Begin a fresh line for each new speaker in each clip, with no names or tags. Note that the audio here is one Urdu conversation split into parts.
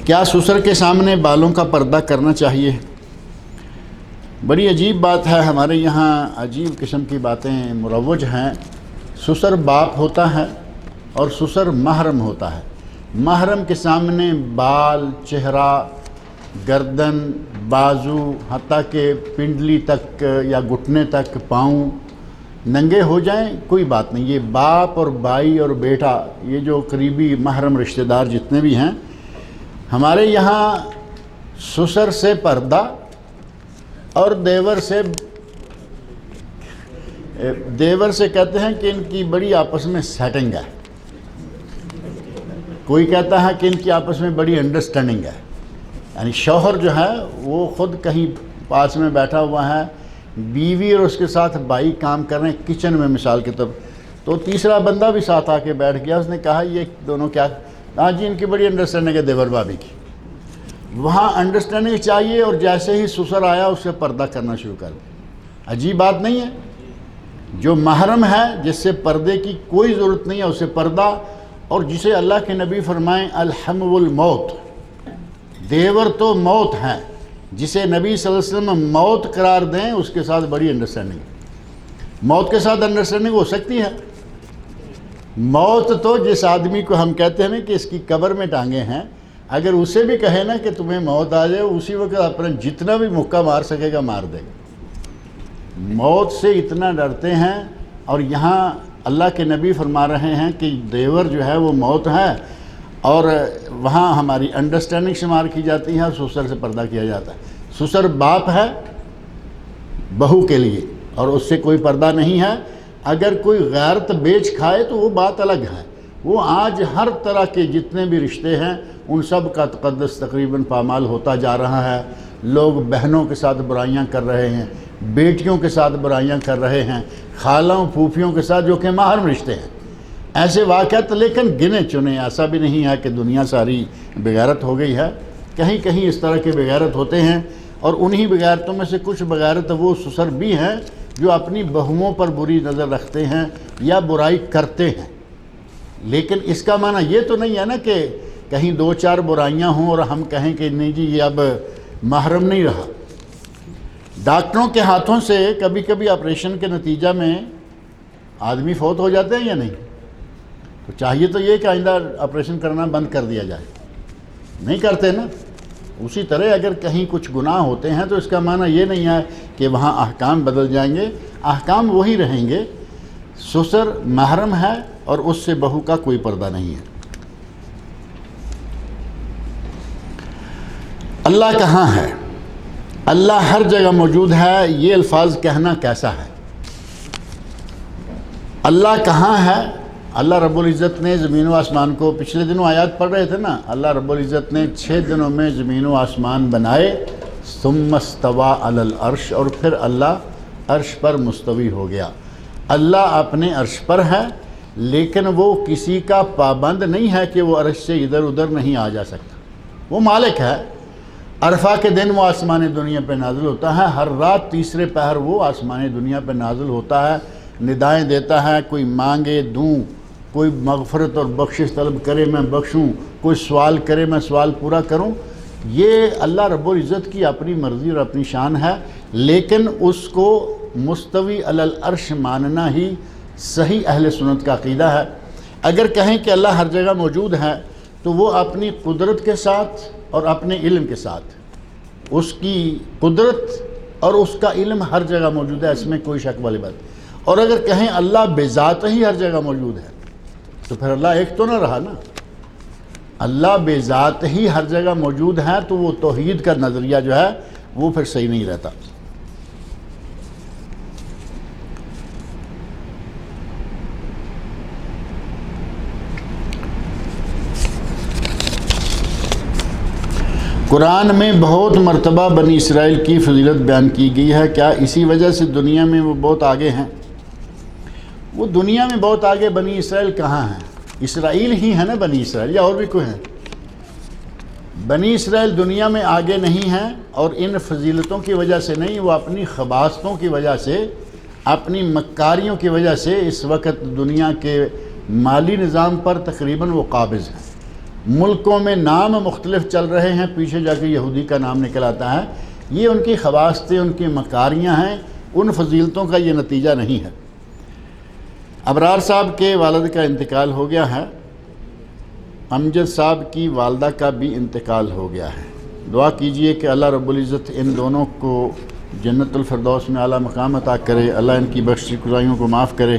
کیا سسر کے سامنے بالوں کا پردہ کرنا چاہیے؟ بڑی عجیب بات ہے، ہمارے یہاں عجیب قسم کی باتیں مروج ہیں۔ سسر باپ ہوتا ہے اور سسر محرم ہوتا ہے۔ محرم کے سامنے بال، چہرہ، گردن، بازو، حتیٰ کہ پنڈلی تک یا گھٹنے تک پاؤں ننگے ہو جائیں کوئی بات نہیں۔ یہ باپ اور بھائی اور بیٹا، یہ جو قریبی محرم رشتہ دار جتنے بھی ہیں، ہمارے یہاں سسر سے پردہ اور دیور سے کہتے ہیں کہ ان کی بڑی آپس میں سیٹنگ ہے، کوئی کہتا ہے کہ ان کی آپس میں بڑی انڈرسٹینڈنگ ہے، یعنی شوہر جو ہے وہ خود کہیں پاس میں بیٹھا ہوا ہے، بیوی اور اس کے ساتھ بھائی کام کر رہے ہیں کچن میں مثال کے طور، تو تیسرا بندہ بھی ساتھ آ کے بیٹھ گیا، اس نے کہا یہ دونوں کیا، ہاں جی ان کی بڑی انڈرسٹینڈنگ ہے دیور بھابھی کی۔ وہاں انڈرسٹینڈنگ چاہیے اور جیسے ہی سسر آیا اس سے پردہ کرنا شروع کر دیا۔ عجیب بات نہیں ہے؟ جو محرم ہے جس سے پردے کی کوئی ضرورت نہیں ہے اسے پردہ، اور جسے اللہ کے نبی فرمائیں الحم الموت، دیور تو موت ہے، جسے نبی صلی اللہ علیہ وسلم موت قرار دیں اس کے ساتھ بڑی انڈرسٹینڈنگ۔ موت کے ساتھ انڈرسٹینڈنگ ہو سکتی ہے؟ موت تو جس آدمی کو ہم کہتے ہیں کہ اس کی قبر میں ٹانگے ہیں، اگر اسے بھی کہے نا کہ تمہیں موت آ جائے، اسی وقت اپنا جتنا بھی مکہ مار سکے گا مار دے گا۔ موت سے اتنا ڈرتے ہیں، اور یہاں اللہ کے نبی فرما رہے ہیں کہ دیور جو ہے وہ موت ہے، اور وہاں ہماری انڈرسٹینڈنگ شمار کی جاتی ہے اور سسر سے پردہ کیا جاتا ہے۔ سسر باپ ہے بہو کے لیے اور اس سے کوئی پردہ نہیں ہے۔ اگر کوئی غیرت بیچ کھائے تو وہ بات الگ ہے، وہ آج ہر طرح کے جتنے بھی رشتے ہیں ان سب کا تقدس تقریباً پامال ہوتا جا رہا ہے۔ لوگ بہنوں کے ساتھ برائیاں کر رہے ہیں، بیٹیوں کے ساتھ برائیاں کر رہے ہیں، خالوں پھوپھیوں کے ساتھ جو کہ محرم رشتے ہیں، ایسے واقعات لیکن گنے چنے، ایسا بھی نہیں ہے کہ دنیا ساری بغیرت ہو گئی ہے، کہیں کہیں اس طرح کے بغیرت ہوتے ہیں، اور انہی بغیرتوں میں سے کچھ بغیرت وہ سسر بھی ہیں جو اپنی بہوؤں پر بری نظر رکھتے ہیں یا برائی کرتے ہیں۔ لیکن اس کا معنی یہ تو نہیں ہے نا کہ کہیں دو چار برائیاں ہوں اور ہم کہیں کہ نہیں جی یہ اب محرم نہیں رہا۔ ڈاکٹروں کے ہاتھوں سے کبھی کبھی آپریشن کے نتیجہ میں آدمی فوت ہو جاتے ہیں یا نہیں؟ تو چاہیے تو یہ کہ آئندہ آپریشن کرنا بند کر دیا جائے، نہیں کرتے نا۔ اسی طرح اگر کہیں کچھ گناہ ہوتے ہیں تو اس کا معنی یہ نہیں ہے کہ وہاں احکام بدل جائیں گے، احکام وہی رہیں گے۔ سسر محرم ہے اور اس سے بہو کا کوئی پردہ نہیں ہے۔ اللہ کہاں ہے؟ اللہ ہر جگہ موجود ہے، یہ الفاظ کہنا کیسا ہے؟ اللہ کہاں ہے؟ اللہ رب العزت نے زمین و آسمان کو، پچھلے دنوں آیات پڑھ رہے تھے نا، اللہ رب العزت نے 6 دنوں میں زمین و آسمان بنائے، ثم استوى علی العرش، اور پھر اللہ عرش پر مستوی ہو گیا۔ اللہ اپنے عرش پر ہے، لیکن وہ کسی کا پابند نہیں ہے کہ وہ عرش سے ادھر ادھر نہیں آ جا سکتا، وہ مالک ہے۔ عرفہ کے دن وہ آسمان دنیا پہ نازل ہوتا ہے، ہر رات تیسرے پہر وہ آسمان دنیا پہ نازل ہوتا ہے، ندائیں دیتا ہے، کوئی مانگے دوں، کوئی مغفرت اور بخشش طلب کرے میں بخشوں، کوئی سوال کرے میں سوال پورا کروں۔ یہ اللہ رب العزت کی اپنی مرضی اور اپنی شان ہے، لیکن اس کو مستوی علی العرش ماننا ہی صحیح اہل سنت کا عقیدہ ہے۔ اگر کہیں کہ اللہ ہر جگہ موجود ہے تو وہ اپنی قدرت کے ساتھ اور اپنے علم کے ساتھ، اس کی قدرت اور اس کا علم ہر جگہ موجود ہے، اس میں کوئی شک والی بات۔ اور اگر کہیں اللہ بذات ہی ہر جگہ موجود ہے تو پھر اللہ ایک تو نہ رہا نا۔ اللہ بذات ہی ہر جگہ موجود ہے تو وہ توحید کا نظریہ جو ہے وہ پھر صحیح نہیں رہتا۔ قرآن میں بہت مرتبہ بنی اسرائیل کی فضیلت بیان کی گئی ہے، کیا اسی وجہ سے دنیا میں وہ بہت آگے ہیں؟ وہ دنیا میں بہت آگے بنی اسرائیل کہاں ہیں؟ اسرائیل ہی ہے نا بنی اسرائیل، یا اور بھی کوئی ہیں؟ بنی اسرائیل دنیا میں آگے نہیں ہیں، اور ان فضیلتوں کی وجہ سے نہیں، وہ اپنی خباثتوں کی وجہ سے، اپنی مکاریوں کی وجہ سے اس وقت دنیا کے مالی نظام پر تقریباً وہ قابض ہیں۔ ملکوں میں نام مختلف چل رہے ہیں، پیچھے جا کے یہودی کا نام نکل آتا ہے، یہ ان کی خواستیں، ان کی مکاریاں ہیں، ان فضیلتوں کا یہ نتیجہ نہیں ہے۔ ابرار صاحب کے والد کا انتقال ہو گیا ہے، امجد صاحب کی والدہ کا بھی انتقال ہو گیا ہے۔ دعا کیجئے کہ اللہ رب العزت ان دونوں کو جنت الفردوس میں اعلیٰ مقام عطا کرے، اللہ ان کی بخشی کوتاہیوں کو معاف کرے۔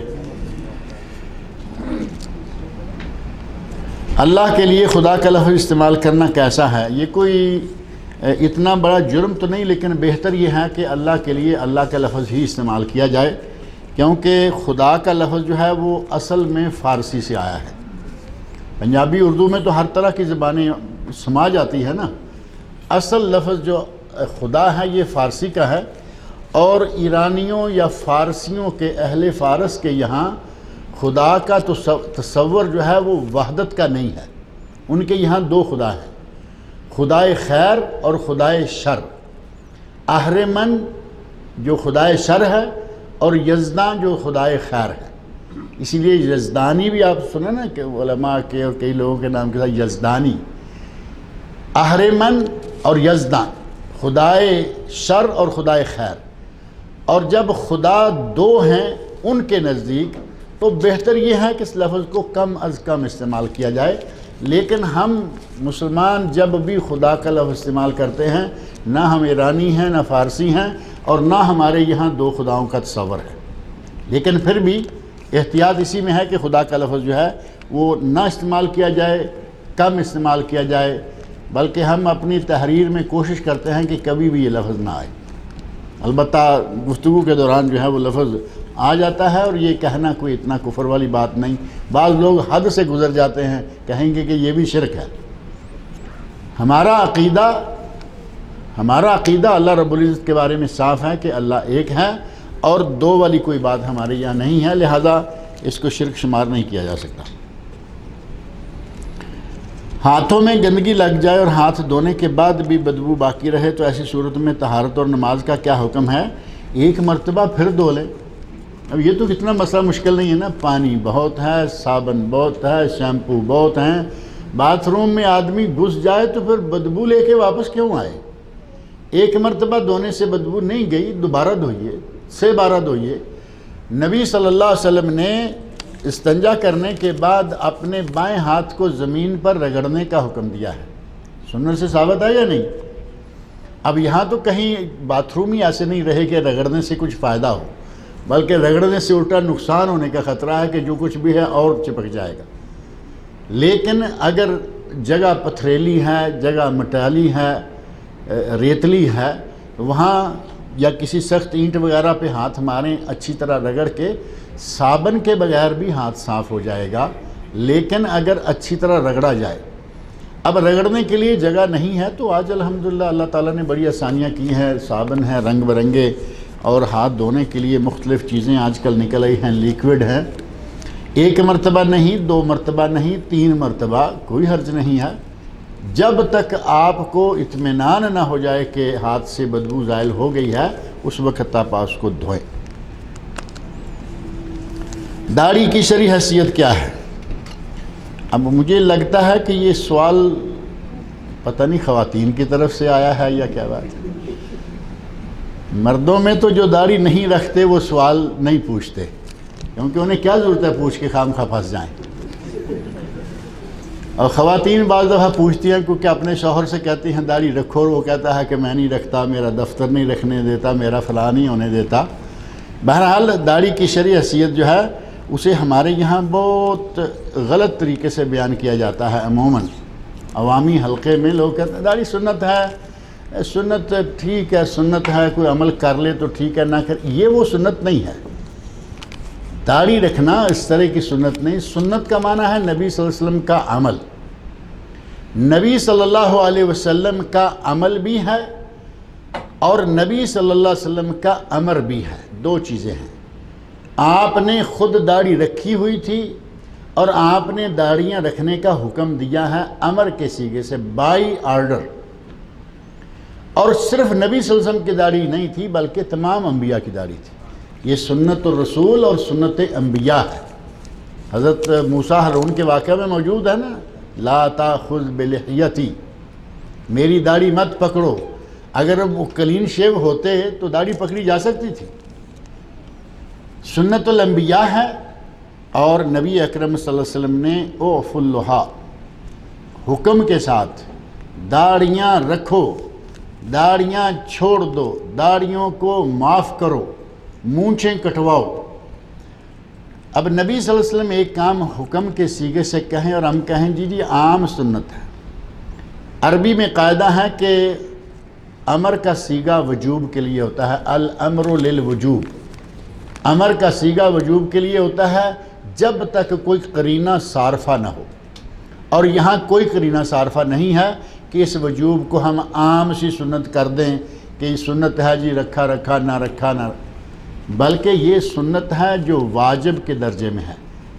اللہ کے لیے خدا کا لفظ استعمال کرنا کیسا ہے؟ یہ کوئی اتنا بڑا جرم تو نہیں، لیکن بہتر یہ ہے کہ اللہ کے لیے اللہ کا لفظ ہی استعمال کیا جائے، کیونکہ خدا کا لفظ جو ہے وہ اصل میں فارسی سے آیا ہے۔ پنجابی اردو میں تو ہر طرح کی زبانیں سما جاتی ہے نا، اصل لفظ جو خدا ہے یہ فارسی کا ہے، اور ایرانیوں یا فارسیوں کے اہل فارس کے یہاں خدا کا تصور جو ہے وہ وحدت کا نہیں ہے، ان کے یہاں دو خدا ہیں، خدائے خیر اور خدائے شر۔ اہرمن جو خدائے شر ہے اور یزداں جو خدائے خیر ہے، اسی لیے یزدانی بھی آپ سنیں نا کہ علماء کے اور کئی لوگوں کے نام کے ساتھ یزدانی، اہرمن اور یزداں، خدائے شر اور خدائے خیر۔ اور جب خدا دو ہیں ان کے نزدیک تو بہتر یہ ہے کہ اس لفظ کو کم از کم استعمال کیا جائے، لیکن ہم مسلمان جب بھی خدا کا لفظ استعمال کرتے ہیں، نہ ہم ایرانی ہیں نہ فارسی ہیں، اور نہ ہمارے یہاں دو خداؤں کا تصور ہے، لیکن پھر بھی احتیاط اسی میں ہے کہ خدا کا لفظ جو ہے وہ نہ استعمال کیا جائے، کم استعمال کیا جائے، بلکہ ہم اپنی تحریر میں کوشش کرتے ہیں کہ کبھی بھی یہ لفظ نہ آئے۔ البتہ گفتگو کے دوران جو ہے وہ لفظ آ جاتا ہے، اور یہ کہنا کوئی اتنا کفر والی بات نہیں۔ بعض لوگ حد سے گزر جاتے ہیں، کہیں گے کہ یہ بھی شرک ہے۔ ہمارا عقیدہ اللہ رب العزت کے بارے میں صاف ہے کہ اللہ ایک ہے، اور دو والی کوئی بات ہمارے یہاں نہیں ہے، لہذا اس کو شرک شمار نہیں کیا جا سکتا۔ ہاتھوں میں گندگی لگ جائے اور ہاتھ دھونے کے بعد بھی بدبو باقی رہے تو ایسی صورت میں طہارت اور نماز کا کیا حکم ہے؟ ایک مرتبہ پھر دھو لے۔ اب یہ تو کتنا مسئلہ مشکل نہیں ہے نا، پانی بہت ہے، صابن بہت ہے، شیمپو بہت ہیں، باتھ روم میں آدمی گھس جائے تو پھر بدبو لے کے واپس کیوں آئے؟ ایک مرتبہ دھونے سے بدبو نہیں گئی، دوبارہ دھوئیے، 6 بار دھوئیے۔ نبی صلی اللہ علیہ وسلم نے استنجا کرنے کے بعد اپنے بائیں ہاتھ کو زمین پر رگڑنے کا حکم دیا ہے، سنت سے ثابت ہے یا نہیں؟ اب یہاں تو کہیں باتھ روم ہی ایسے نہیں رہے کہ رگڑنے سے کچھ فائدہ ہو، بلکہ رگڑنے سے الٹا نقصان ہونے کا خطرہ ہے کہ جو کچھ بھی ہے اور چپک جائے گا۔ لیکن اگر جگہ پتھریلی ہے، جگہ مٹالی ہے، ریتلی ہے، وہاں یا کسی سخت اینٹ وغیرہ پہ ہاتھ ماریں، اچھی طرح رگڑ کے، صابن کے بغیر بھی ہاتھ صاف ہو جائے گا، لیکن اگر اچھی طرح رگڑا جائے۔ اب رگڑنے کے لیے جگہ نہیں ہے تو آج الحمدللہ اللہ تعالیٰ نے بڑی آسانیاں کی ہیں، صابن ہے رنگ برنگے، اور ہاتھ دھونے کے لیے مختلف چیزیں آج کل نکل آئی ہیں، لیکوڈ ہیں۔ 1 مرتبہ نہیں، 2 مرتبہ نہیں، 3 مرتبہ، کوئی حرج نہیں ہے، جب تک آپ کو اطمینان نہ ہو جائے کہ ہاتھ سے بدبو زائل ہو گئی ہے، اس وقت آپ اس کو دھوئیں۔ داڑھی کی شرعی حیثیت کیا ہے؟ اب مجھے لگتا ہے کہ یہ سوال پتہ نہیں خواتین کی طرف سے آیا ہے یا کیا بات ہے۔ مردوں میں تو جو داڑھی نہیں رکھتے وہ سوال نہیں پوچھتے، کیونکہ انہیں کیا ضرورت ہے پوچھ کے خام خواہ پھنس جائیں۔ اور خواتین بعض دفعہ پوچھتی ہیں کیونکہ اپنے شوہر سے کہتی ہیں داڑھی رکھو، اور وہ کہتا ہے کہ میں نہیں رکھتا، میرا دفتر نہیں رکھنے دیتا، میرا فلاں نہیں ہونے دیتا۔ بہرحال داڑھی کی شرعی حیثیت جو ہے اسے ہمارے یہاں بہت غلط طریقے سے بیان کیا جاتا ہے۔ عموماً عوامی حلقے میں لوگ کہتے ہیں داڑھی سنت ہے، سنت ٹھیک ہے، سنت ہے، کوئی عمل کر لے تو ٹھیک ہے، نہ کر، یہ وہ سنت نہیں ہے۔ داڑھی رکھنا اس طرح کی سنت نہیں، سنت کا معنی ہے نبی صلی اللہ علیہ وسلم کا عمل۔ نبی صلی اللہ علیہ وسلم کا عمل بھی ہے اور نبی صلی اللہ علیہ وسلم کا امر بھی ہے، 2 چیزیں ہیں۔ آپ نے خود داڑھی رکھی ہوئی تھی اور آپ نے داڑھیاں رکھنے کا حکم دیا ہے امر کے سیغے سے، بائی آرڈر۔ اور صرف نبی صلی اللہ علیہ وسلم کی داڑھی نہیں تھی بلکہ تمام انبیاء کی داڑھی تھی۔ یہ سنت الرسول اور سنت انبیاء ہے۔ حضرت موسیٰ ہارون کے واقعہ میں موجود ہے نا، لا تاخذ بلحیتی، میری داڑھی مت پکڑو۔ اگر وہ کلین شیو ہوتے تو داڑھی پکڑی جا سکتی تھی۔ سنت الانبیاء ہے، اور نبی اکرم صلی اللہ علیہ وسلم نے اوف اللحا حکم کے ساتھ داڑھیاں رکھو، داڑھیاں چھوڑ دو، داڑھیوں کو معاف کرو، مونچھیں کٹواؤ۔ اب نبی صلی اللہ علیہ وسلم ایک کام حکم کے سیغے سے کہیں اور ہم کہیں جی عام سنت ہے۔ عربی میں قاعدہ ہے کہ امر کا سیغہ وجوب کے لیے ہوتا ہے، الامر للوجوب، امر کا سیغہ وجوب کے لیے ہوتا ہے جب تک کوئی قرینہ صارفہ نہ ہو، اور یہاں کوئی قرینہ صارفہ نہیں ہے کہ اس وجوب کو ہم عام سی سنت کر دیں کہ یہ سنت ہے جی رکھا رکھا نہ رکھا نہ، بلکہ یہ سنت ہے جو واجب کے درجے میں ہے۔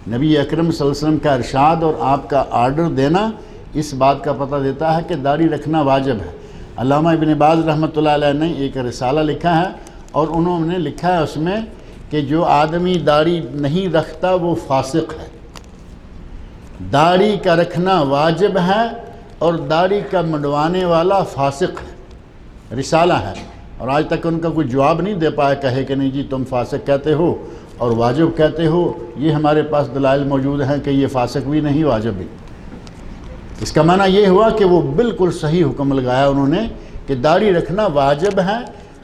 نبی اکرم صلی اللہ علیہ وسلم کا ارشاد اور آپ کا آرڈر دینا اس بات کا پتہ دیتا ہے کہ داڑھی رکھنا واجب ہے۔ علامہ ابن باز رحمۃ اللہ علیہ نے ایک رسالہ لکھا ہے، اور انہوں نے لکھا ہے اس میں کہ جو آدمی داڑھی نہیں رکھتا وہ فاسق ہے۔ داڑھی کا رکھنا واجب ہے، اور داڑھی کا منڈوانے والا فاسق ہے، رسالہ ہے، اور آج تک ان کا کوئی جواب نہیں دے پایا، کہے کہ نہیں جی تم فاسق کہتے ہو اور واجب کہتے ہو، یہ ہمارے پاس دلائل موجود ہیں کہ یہ فاسق بھی نہیں واجب بھی۔ اس کا معنی یہ ہوا کہ وہ بالکل صحیح حکم لگایا انہوں نے کہ داڑھی رکھنا واجب ہے۔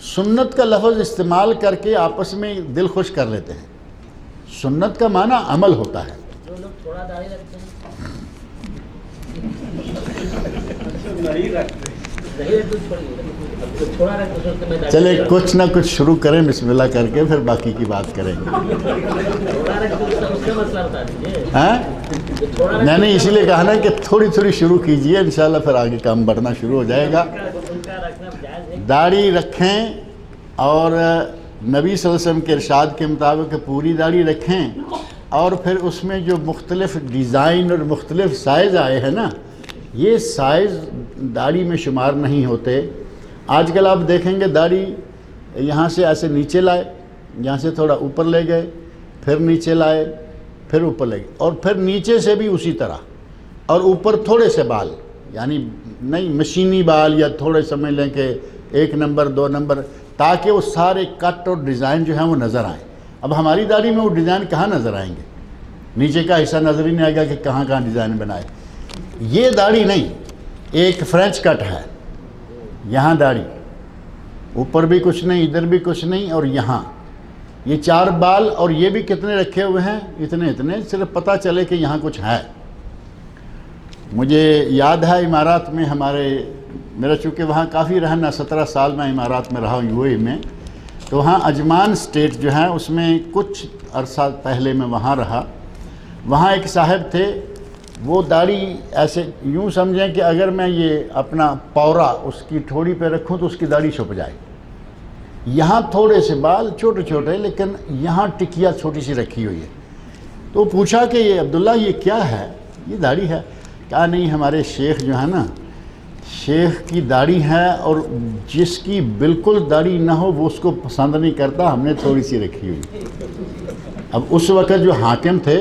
سنت کا لفظ استعمال کر کے آپس میں دل خوش کر لیتے ہیں، سنت کا معنی عمل ہوتا ہے۔
جو لوگ تھوڑا داڑھی رکھتے ہیں
چلے کچھ نہ کچھ شروع کریں بسم اللہ کر کے، پھر باقی کی بات کریں گے۔ ہاں نہیں اسی لیے کہا نا کہ تھوڑی تھوڑی شروع کیجئے، انشاءاللہ پھر آگے کام بڑھنا شروع ہو جائے گا۔ داڑھی رکھیں، اور نبی صلی اللہ علیہ وسلم کے ارشاد کے مطابق پوری داڑھی رکھیں، اور پھر اس میں جو مختلف ڈیزائن اور مختلف سائز آئے ہیں نا، یہ سائز داڑھی میں شمار نہیں ہوتے۔ آج کل آپ دیکھیں گے داڑھی یہاں سے ایسے نیچے لائے، یہاں سے تھوڑا اوپر لے گئے، پھر نیچے لائے، پھر اوپر لے گئے، اور پھر نیچے سے بھی اسی طرح، اور اوپر تھوڑے سے بال، یعنی نہیں مشینی بال، یا تھوڑے سمجھ لیں کہ 1 نمبر 2 نمبر، تاکہ وہ سارے کٹ اور ڈیزائن جو ہیں وہ نظر آئیں۔ اب ہماری داڑھی میں وہ ڈیزائن کہاں نظر آئیں گے؟ نیچے کا حصہ نظر ہی نہیں آئے گا کہ کہاں کہاں ڈیزائن بنائے۔ یہ داڑھی نہیں، ایک فرینچ کٹ ہے، یہاں داڑھی، اوپر بھی کچھ نہیں، ادھر بھی کچھ نہیں، اور یہاں یہ 4 بال، اور یہ بھی کتنے رکھے ہوئے ہیں؟ اتنے اتنے، صرف پتہ چلے کہ یہاں کچھ ہے۔ مجھے یاد ہے امارات میں میرا چونکہ وہاں کافی رہنا، 17 سال میں امارات میں رہا یو اے میں، تو وہاں عجمان اسٹیٹ جو ہے اس میں کچھ عرصہ پہلے میں وہاں رہا۔ وہاں ایک صاحب تھے، وہ داڑھی ایسے یوں سمجھیں کہ اگر میں یہ اپنا پورا اس کی ٹھوڑی پہ رکھوں تو اس کی داڑھی چھپ جائے۔ یہاں تھوڑے سے بال چھوٹے چھوٹے، لیکن یہاں ٹکیا چھوٹی سی رکھی ہوئی ہے۔ تو پوچھا کہ یہ عبداللہ یہ کیا ہے؟ یہ داڑھی ہے۔ کہا نہیں، ہمارے شیخ جو ہے نا، شیخ کی داڑھی ہے، اور جس کی بالکل داڑھی نہ ہو وہ اس کو پسند نہیں کرتا، ہم نے تھوڑی سی رکھی ہوئی۔ اب اس وقت جو حاکم تھے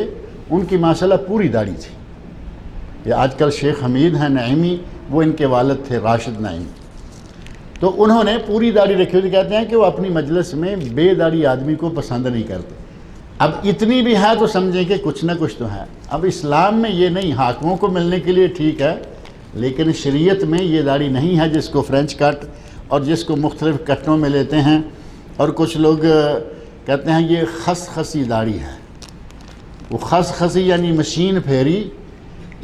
ان کی ماشاءاللہ پوری داڑھی تھی۔ یہ آج کل شیخ حمید ہیں نعیمی، وہ ان کے والد تھے راشد نعیمی، تو انہوں نے پوری داڑھی رکھی ہوئی۔ کہتے ہیں کہ وہ اپنی مجلس میں بے داڑھی آدمی کو پسند نہیں کرتے۔ اب اتنی بھی ہے تو سمجھیں کہ کچھ نہ کچھ تو ہے۔ اب اسلام میں یہ نہیں، حاکموں کو ملنے کے لیے ٹھیک ہے، لیکن شریعت میں یہ داڑھی نہیں ہے جس کو فرینچ کٹ اور جس کو مختلف کٹوں میں لیتے ہیں۔ اور کچھ لوگ کہتے ہیں یہ خس خسی داڑھی ہے۔ وہ خس خسی یعنی مشین پھیری،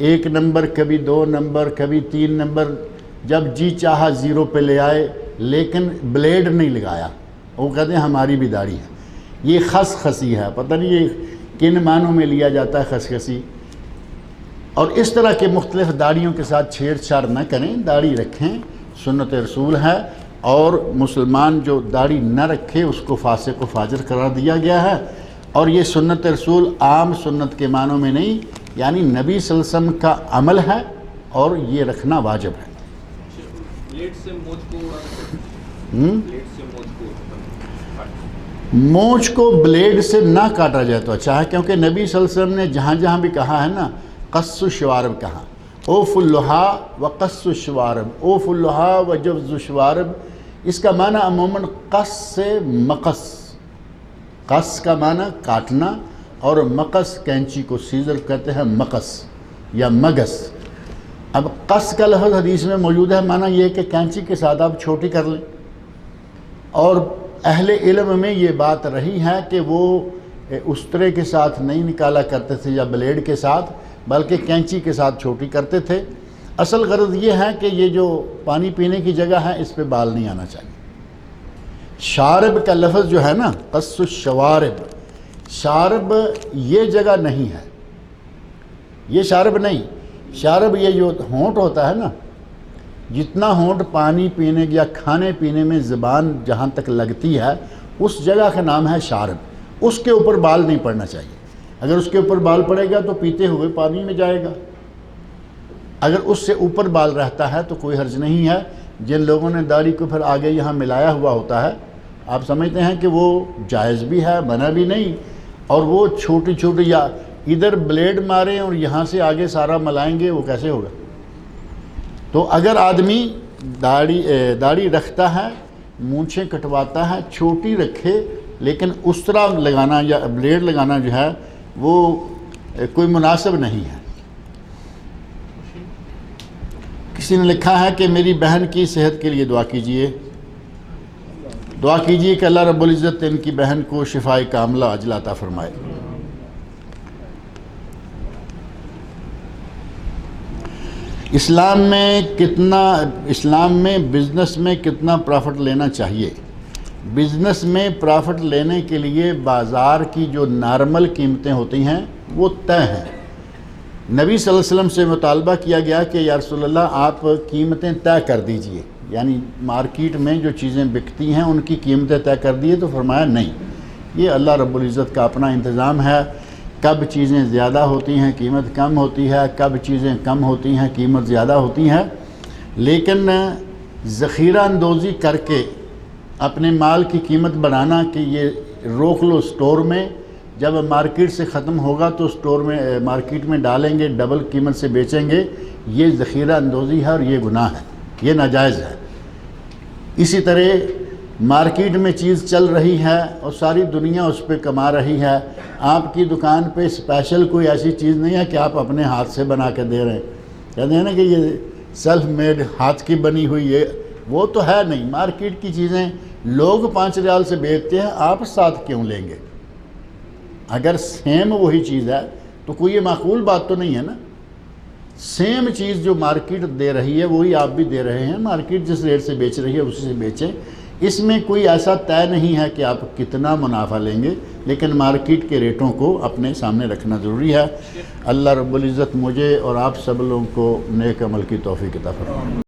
1 نمبر کبھی 2 نمبر کبھی 3 نمبر، جب جی چاہا 0 پہ لے آئے، لیکن بلیڈ نہیں لگایا۔ وہ کہتے ہیں ہماری بھی داڑھی ہے۔ یہ خس خسی ہے، پتہ نہیں یہ کن معنوں میں لیا جاتا ہے خس خسی۔ اور اس طرح کے مختلف داڑھیوں کے ساتھ چھیڑ چھاڑ نہ کریں، داڑھی رکھیں، سنت رسول ہے۔ اور مسلمان جو داڑھی نہ رکھے اس کو فاسق و فاجر قرار دیا گیا ہے۔ اور یہ سنت رسول عام سنت کے معنوں میں نہیں، یعنی نبی صلی اللہ علیہ وسلم کا عمل ہے، اور یہ رکھنا واجب ہے۔ مونچھ کو بلیڈ سے نہ کاٹا جائے تو اچھا ہے، کیونکہ نبی صلی اللہ علیہ وسلم نے جہاں جہاں بھی کہا ہے نا، قص الشوارب کہا، اوف اللحا و قص الشوارب، اوف اللحا و جوز الشوارب، اس کا معنی عموماً قص سے مقص، قص کا معنی کاٹنا اور مقص کینچی کو سیزر کہتے ہیں مقص یا مگس۔ اب قص کا لفظ حدیث میں موجود ہے، معنی یہ کہ کینچی کے ساتھ آپ چھوٹی کر لیں، اور اہل علم میں یہ بات رہی ہے کہ وہ استرے کے ساتھ نہیں نکالا کرتے تھے یا بلیڈ کے ساتھ، بلکہ کینچی کے ساتھ چھوٹی کرتے تھے۔ اصل غرض یہ ہے کہ یہ جو پانی پینے کی جگہ ہے اس پہ بال نہیں آنا چاہیے۔ شارب کا لفظ جو ہے نا، قص الشوارب، شارب یہ جگہ نہیں ہے، یہ شارب نہیں، شارب یہ جو ہونٹ ہوتا ہے نا، جتنا ہونٹ پانی پینے یا کھانے پینے میں زبان جہاں تک لگتی ہے اس جگہ کا نام ہے شارب، اس کے اوپر بال نہیں پڑنا چاہیے۔ اگر اس کے اوپر بال پڑے گا تو پیتے ہوئے پانی میں جائے گا، اگر اس سے اوپر بال رہتا ہے تو کوئی حرج نہیں ہے۔ جن لوگوں نے داڑھی کو پھر آگے یہاں ملایا ہوا ہوتا ہے، آپ سمجھتے ہیں کہ وہ جائز بھی ہے، منع بھی نہیں، اور وہ چھوٹی چھوٹی یا ادھر بلیڈ ماریں اور یہاں سے آگے سارا ملائیں گے، وہ کیسے ہوگا؟ تو اگر آدمی داڑھی رکھتا ہے، مونچھیں کٹواتا ہے، چھوٹی رکھے، لیکن اس طرح لگانا یا بلیڈ لگانا جو ہے وہ کوئی مناسب نہیں ہے۔ کسی نے لکھا ہے کہ میری بہن کی صحت کے لیے دعا کیجئے، دعا کیجئے کہ اللہ رب العزت ان کی بہن کو شفائے کاملہ عاجلہ عطا فرمائے۔ اسلام میں بزنس میں کتنا پرافٹ لینا چاہیے؟ بزنس میں پرافٹ لینے کے لیے بازار کی جو نارمل قیمتیں ہوتی ہیں وہ طے ہیں۔ نبی صلی اللہ علیہ وسلم سے مطالبہ کیا گیا کہ یا رسول اللہ آپ قیمتیں طے کر دیجئے، یعنی مارکیٹ میں جو چیزیں بکتی ہیں ان کی قیمتیں طے کر دیے، تو فرمایا نہیں، یہ اللہ رب العزت کا اپنا انتظام ہے، کب چیزیں زیادہ ہوتی ہیں قیمت کم ہوتی ہے، کب چیزیں کم ہوتی ہیں قیمت زیادہ ہوتی ہیں، لیکن ذخیرہ اندوزی کر کے اپنے مال کی قیمت بڑھانا کہ یہ روک لو اسٹور میں، جب مارکیٹ سے ختم ہوگا تو اسٹور میں مارکیٹ میں ڈالیں گے، ڈبل قیمت سے بیچیں گے، یہ ذخیرہ اندوزی ہے اور یہ گناہ ہے، یہ ناجائز ہے۔ اسی طرح مارکیٹ میں چیز چل رہی ہے اور ساری دنیا اس پہ کما رہی ہے، آپ کی دکان پہ اسپیشل کوئی ایسی چیز نہیں ہے کہ آپ اپنے ہاتھ سے بنا کے دے رہے ہیں، کہتے ہیں نا کہ یہ سیلف میڈ ہاتھ کی بنی ہوئی، یہ وہ تو ہے نہیں۔ مارکیٹ کی چیزیں لوگ 5 ریال سے بیچتے ہیں، آپ ساتھ کیوں لیں گے؟ اگر سیم وہی چیز ہے تو کوئی یہ معقول بات تو نہیں ہے نا۔ سیم چیز جو مارکیٹ دے رہی ہے وہی آپ بھی دے رہے ہیں، مارکیٹ جس ریٹ سے بیچ رہی ہے اسی سے بیچیں، اس میں کوئی ایسا طے نہیں ہے کہ آپ کتنا منافع لیں گے، لیکن مارکیٹ کے ریٹوں کو اپنے سامنے رکھنا ضروری ہے۔ اللہ رب العزت مجھے اور آپ سب لوگوں کو نیک عمل کی توفیق عطا فرمائے۔